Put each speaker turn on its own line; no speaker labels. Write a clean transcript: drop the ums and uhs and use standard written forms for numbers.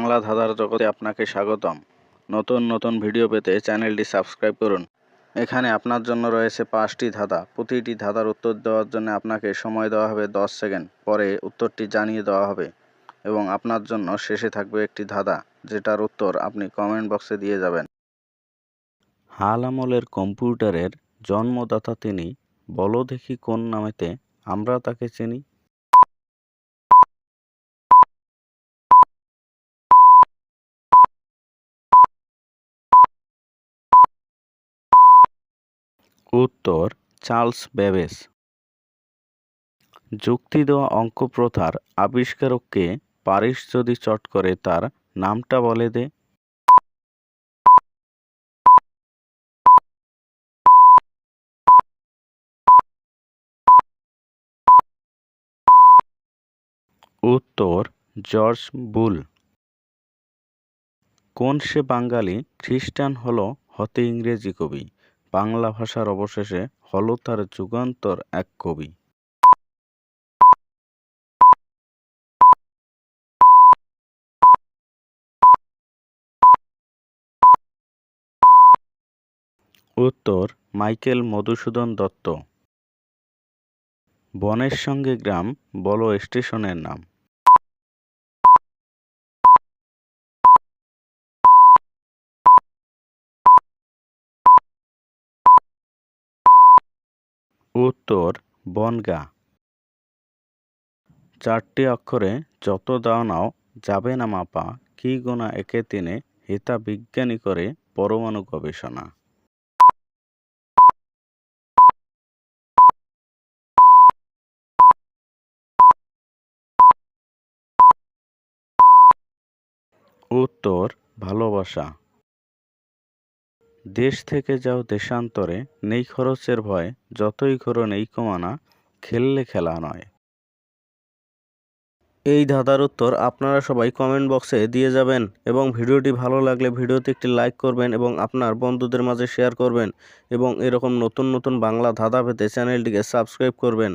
বাংলা ধাঁধার জগতে আপনাকে স্বাগতম। নতুন নতুন ভিডিও পেতে চ্যানেলটি সাবস্ক্রাইব করুন। এখানে আপনার জন্য রয়েছে 5টি ধাঁধা। প্রতিটি ধাঁধার উত্তর দেওয়ার জন্য আপনাকে সময় দেওয়া হবে 10 সেকেন্ড। পরে উত্তরটি জানিয়ে দেওয়া হবে এবং আপনার জন্য শেষে থাকবে একটি ধাঁধা, যেটার উত্তর আপনি কমেন্ট বক্সে দিয়ে যাবেন। হাল আমলের কম্পিউটারের জন্মদাতা তিনি, বলো দেখি কোন নামেতে আমরা তাকে চিনি। উত্তর চার্লস বেবেজ। যুক্তি দেওয়া অঙ্ক প্রথার আবিষ্কারককে পারিস যদি চট করে তার নামটা বলে দে। উত্তর জর্জ বুল। কোন সে বাঙালি খ্রিস্টান হলো হতে ইংরেজি কবি, বাংলা ভাষার অবশেষে হলো তার যুগান্তর এক কবি। উত্তর মাইকেল মধুসূদন দত্ত। বনের সঙ্গে গ্রাম, বলো স্টেশনের নাম। উত্তর বনগাঁ। 4টি অক্ষরে যত দাও নাও যাবে না মাপা, কি গোনা একে তিনে হিতা বিজ্ঞানী করে পরমাণু গবেষণা। উত্তর ভালোবাসা। দেশ থেকে যাও দেশান্তরে, নেই খরচের ভয়, যতই ঘোরো নেই কমানা, খেললে খেলা নয়। এই ধাঁধার উত্তর আপনারা সবাই কমেন্ট বক্সে দিয়ে যাবেন এবং ভিডিওটি ভালো লাগলে ভিডিওতে একটি লাইক করবেন এবং আপনার বন্ধুদের মাঝে শেয়ার করবেন এবং এরকম নতুন নতুন বাংলা ধাঁধা পেতে চ্যানেলটিকে সাবস্ক্রাইব করবেন।